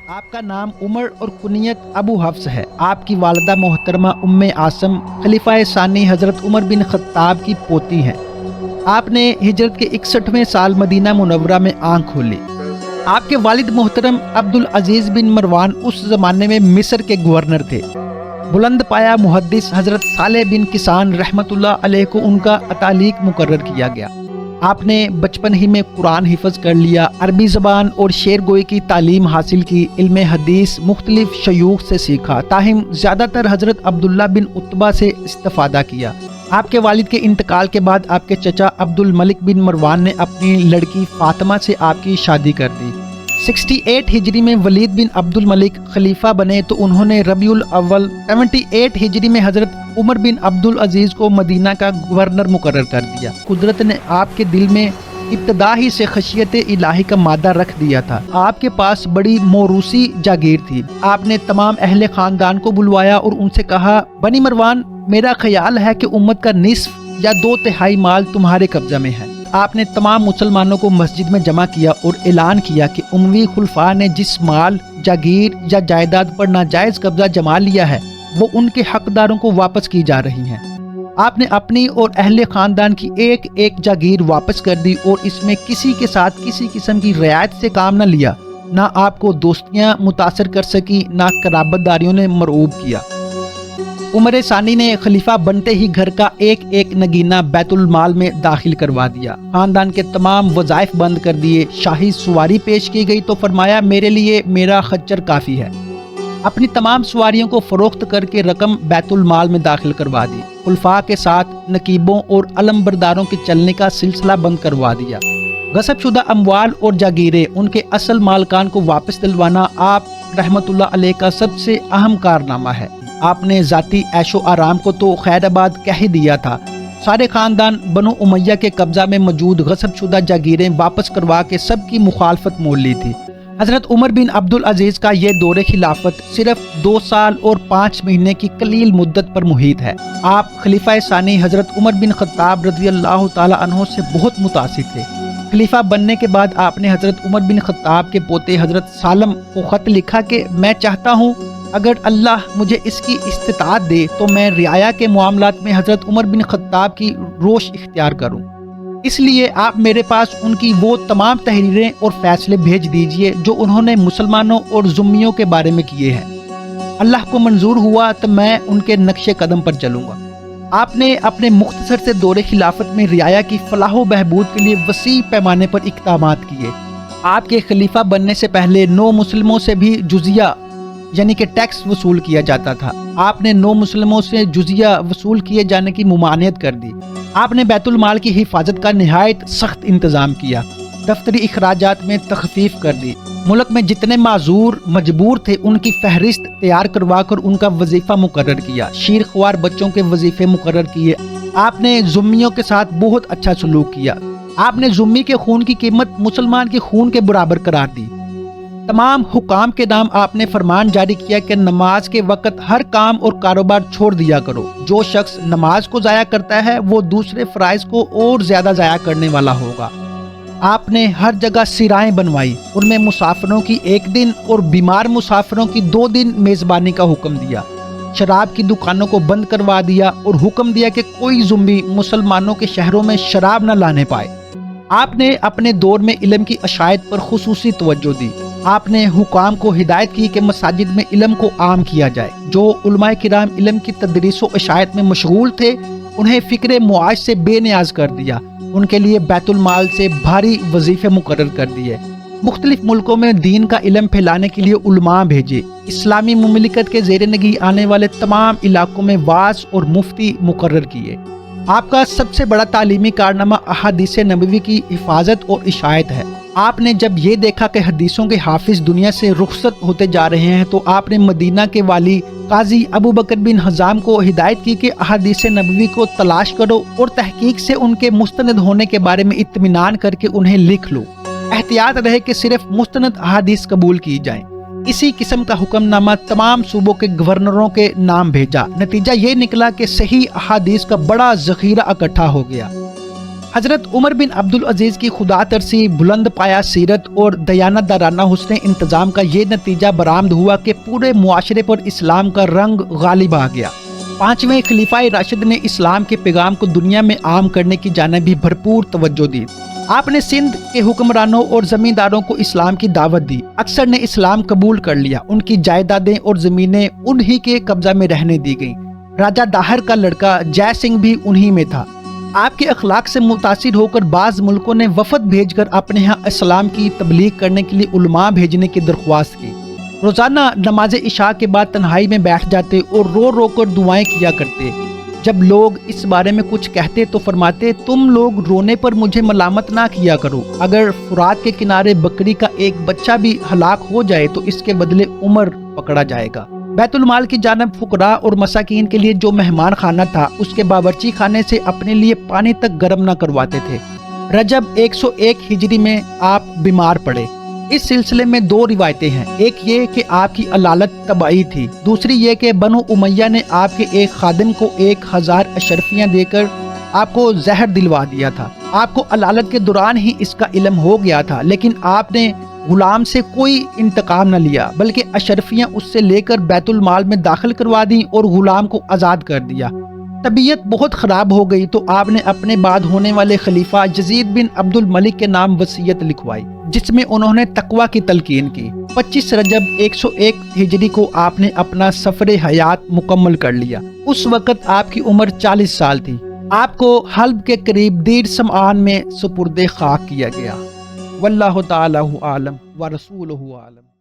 آپ کا نام عمر اور کنیت ابو حفص ہے۔ آپ کی والدہ محترمہ ام عاصم خلیفہ ثانی حضرت عمر بن خطاب کی پوتی ہیں۔ آپ نے ہجرت کے 61ویں سال مدینہ منورہ میں آنکھ کھولی۔ آپ کے والد محترم عبدالعزیز بن مروان اس زمانے میں مصر کے گورنر تھے۔ بلند پایا محدث حضرت صالح بن کسان رحمۃ اللہ علیہ کو ان کا اتالیق مقرر کیا گیا۔ آپ نے بچپن ہی میں قرآن حفظ کر لیا، عربی زبان اور شعر گوئی کی تعلیم حاصل کی، علم حدیث مختلف شیوخ سے سیکھا، تاہم زیادہ تر حضرت عبداللہ بن عتبہ سے استفادہ کیا۔ آپ کے والد کے انتقال کے بعد آپ کے چچا عبد الملک بن مروان نے اپنی لڑکی فاطمہ سے آپ کی شادی کر دی۔ 68 ہجری میں ولید بن عبد الملک خلیفہ بنے تو انہوں نے ربیع الاول 78 ہجری میں حضرت عمر بن عبدالعزیز کو مدینہ کا گورنر مقرر کر دیا۔ قدرت نے آپ کے دل میں ابتدا ہی سے خشیت الہی کا مادہ رکھ دیا تھا۔ آپ کے پاس بڑی موروثی جاگیر تھی۔ آپ نے تمام اہل خاندان کو بلوایا اور ان سے کہا، بنی مروان، میرا خیال ہے کہ امت کا نصف یا 2/3 مال تمہارے قبضہ میں ہے۔ آپ نے تمام مسلمانوں کو مسجد میں جمع کیا اور اعلان کیا کہ اموی خلفاء نے جس مال، جاگیر یا جائیداد پر ناجائز قبضہ جما لیا ہے وہ ان کے حقداروں کو واپس کی جا رہی ہیں۔ آپ نے اپنی اور اہل خاندان کی ایک ایک جاگیر واپس کر دی اور اس میں کسی کے ساتھ کسی قسم کی رعایت سے کام نہ لیا۔ نہ آپ کو دوستیاں متاثر کر سکی، نہ قرابت داریوں نے مرعوب کیا۔ عمر ثانی نے خلیفہ بنتے ہی گھر کا ایک ایک نگینہ بیت المال میں داخل کروا دیا، خاندان کے تمام وظائف بند کر دیے۔ شاہی سواری پیش کی گئی تو فرمایا، میرے لیے میرا خچر کافی ہے۔ اپنی تمام سواریوں کو فروخت کر کے رقم بیت المال میں داخل کروا دی۔ خلفاء کے ساتھ نقیبوں اور علم برداروں کے چلنے کا سلسلہ بند کروا دیا۔ غصب شدہ اموال اور جاگیریں ان کے اصل مالکان کو واپس دلوانا آپ رحمت اللہ علیہ کا سب سے اہم کارنامہ ہے۔ آپ نے ذاتی عیش و آرام کو تو خیر آباد کہہ ہی دیا تھا، سارے خاندان بنو امیہ کے قبضہ میں موجود غصب شدہ جاگیریں واپس کروا کے سب کی مخالفت مول لی تھی۔ حضرت عمر بن عبدالعزیز کا یہ دور خلافت صرف 2 سال اور 5 مہینے کی قلیل مدت پر محیط ہے۔ آپ خلیفہ ثانی حضرت عمر بن خطاب رضی اللہ تعالی عنہ سے بہت متاثر تھے۔ خلیفہ بننے کے بعد آپ نے حضرت عمر بن خطاب کے پوتے حضرت سالم کو خط لکھا کہ میں چاہتا ہوں اگر اللہ مجھے اس کی استطاعت دے تو میں رعایا کے معاملات میں حضرت عمر بن خطاب کی روش اختیار کروں، اس لیے آپ میرے پاس ان کی وہ تمام تحریریں اور فیصلے بھیج دیجئے جو انہوں نے مسلمانوں اور ذمیوں کے بارے میں کیے ہیں۔ اللہ کو منظور ہوا تو میں ان کے نقش قدم پر چلوں گا۔ آپ نے اپنے مختصر سے دور خلافت میں رعایا کی فلاح و بہبود کے لیے وسیع پیمانے پر اقدامات کیے۔ آپ کے خلیفہ بننے سے پہلے نو مسلموں سے بھی جزیہ یعنی کہ ٹیکس وصول کیا جاتا تھا۔ آپ نے نو مسلموں سے جزیہ وصول کیے جانے کی ممانعت کر دی۔ آپ نے بیت المال کی حفاظت کا نہایت سخت انتظام کیا، دفتری اخراجات میں تخفیف کر دی، ملک میں جتنے معذور مجبور تھے ان کی فہرست تیار کروا کر ان کا وظیفہ مقرر کیا، شیر خوار بچوں کے وظیفے مقرر کیے۔ آپ نے ذمیوں کے ساتھ بہت اچھا سلوک کیا۔ آپ نے ذمی کے خون کی قیمت مسلمان کے خون کے برابر قرار دی۔ تمام حکام کے نام آپ نے فرمان جاری کیا کہ نماز کے وقت ہر کام اور کاروبار چھوڑ دیا کرو۔ جو شخص نماز کو ضائع کرتا ہے وہ دوسرے فرائض کو اور زیادہ ضائع کرنے والا ہوگا۔ آپ نے ہر جگہ سرائیں بنوائی، ان میں مسافروں کی 1 دن اور بیمار مسافروں کی 2 دن میزبانی کا حکم دیا۔ شراب کی دکانوں کو بند کروا دیا اور حکم دیا کہ کوئی ذمی مسلمانوں کے شہروں میں شراب نہ لانے پائے۔ آپ نے اپنے دور میں علم کی اشاعت پر خصوصی توجہ دی۔ آپ نے حکام کو ہدایت کی کہ مساجد میں علم کو عام کیا جائے۔ جو علماء کرام علم کی تدریس و اشاعت میں مشغول تھے انہیں فکر معاش سے بے نیاز کر دیا، ان کے لیے بیت المال سے بھاری وظیفے مقرر کر دیے۔ مختلف ملکوں میں دین کا علم پھیلانے کے لیے علماء بھیجے۔ اسلامی مملکت کے زیر نگی آنے والے تمام علاقوں میں واعظ اور مفتی مقرر کیے۔ آپ کا سب سے بڑا تعلیمی کارنامہ احادیث نبوی کی حفاظت اور اشاعت ہے۔ آپ نے جب یہ دیکھا کہ حدیثوں کے حافظ دنیا سے رخصت ہوتے جا رہے ہیں تو آپ نے مدینہ کے والی قاضی ابو بکر بن حزام کو ہدایت کی کہ احادیث نبوی کو تلاش کرو اور تحقیق سے ان کے مستند ہونے کے بارے میں اطمینان کر کے انہیں لکھ لو۔ احتیاط رہے کہ صرف مستند احادیث قبول کی جائیں۔ اسی قسم کا حکم نامہ تمام صوبوں کے گورنروں کے نام بھیجا۔ نتیجہ یہ نکلا کہ صحیح احادیث کا بڑا ذخیرہ اکٹھا ہو گیا۔ حضرت عمر بن عبد العزیز کی خدا ترسی، بلند پایا سیرت اور دیانتدارانہ حسن انتظام کا یہ نتیجہ برآمد ہوا کہ پورے معاشرے پر اسلام کا رنگ غالب آ گیا۔ پانچویں خلیفہ راشد نے اسلام کے پیغام کو دنیا میں عام کرنے کی جانب بھی بھرپور توجہ دی۔ آپ نے سندھ کے حکمرانوں اور زمینداروں کو اسلام کی دعوت دی۔ اکثر نے اسلام قبول کر لیا، ان کی جائیدادیں اور زمینیں انہی کے قبضہ میں رہنے دی گئیں۔ راجہ داہر کا لڑکا جے سنگھ بھی انہی میں تھا۔ آپ کے اخلاق سے متاثر ہو کر بعض ملکوں نے وفد بھیج کر اپنے ہاں اسلام کی تبلیغ کرنے کے لیے علماء بھیجنے کی درخواست کی۔ روزانہ نماز عشاء کے بعد تنہائی میں بیٹھ جاتے اور رو رو کر دعائیں کیا کرتے۔ جب لوگ اس بارے میں کچھ کہتے تو فرماتے، تم لوگ رونے پر مجھے ملامت نہ کیا کرو، اگر فرات کے کنارے بکری کا ایک بچہ بھی ہلاک ہو جائے تو اس کے بدلے عمر پکڑا جائے گا۔ بیت المال کی جانب فقراء اور مساکین کے لیے جو مہمان خانہ تھا، اس کے باورچی خانے سے اپنے لیے پانی تک گرم نہ کرواتے تھے۔ رجب 101 ہجری میں آپ بیمار پڑے۔ اس سلسلے میں دو روایتیں ہیں، ایک یہ کہ آپ کی علالت طبعی تھی، دوسری یہ کہ بنو امیہ نے آپ کے ایک خادم کو 1000 اشرفیاں دے کر آپ کو زہر دلوا دیا تھا۔ آپ کو علالت کے دوران ہی اس کا علم ہو گیا تھا، لیکن آپ نے غلام سے کوئی انتقام نہ لیا، بلکہ اشرفیاں اس سے لے کر بیت المال میں داخل کروا دیں اور غلام کو آزاد کر دیا۔ طبیعت بہت خراب ہو گئی تو آپ نے اپنے بعد ہونے والے خلیفہ یزید بن عبد الملک کے نام وصیت لکھوائی، جس میں انہوں نے تقوی کی تلقین کی۔ 25 رجب 101 ہجری کو آپ نے اپنا سفر حیات مکمل کر لیا۔ اس وقت آپ کی عمر 40 سال تھی۔ آپ کو حلب کے قریب دیر سمعان میں سپرد خاک کیا گیا۔ واللہ تعالی عالم ورسولہ عالم۔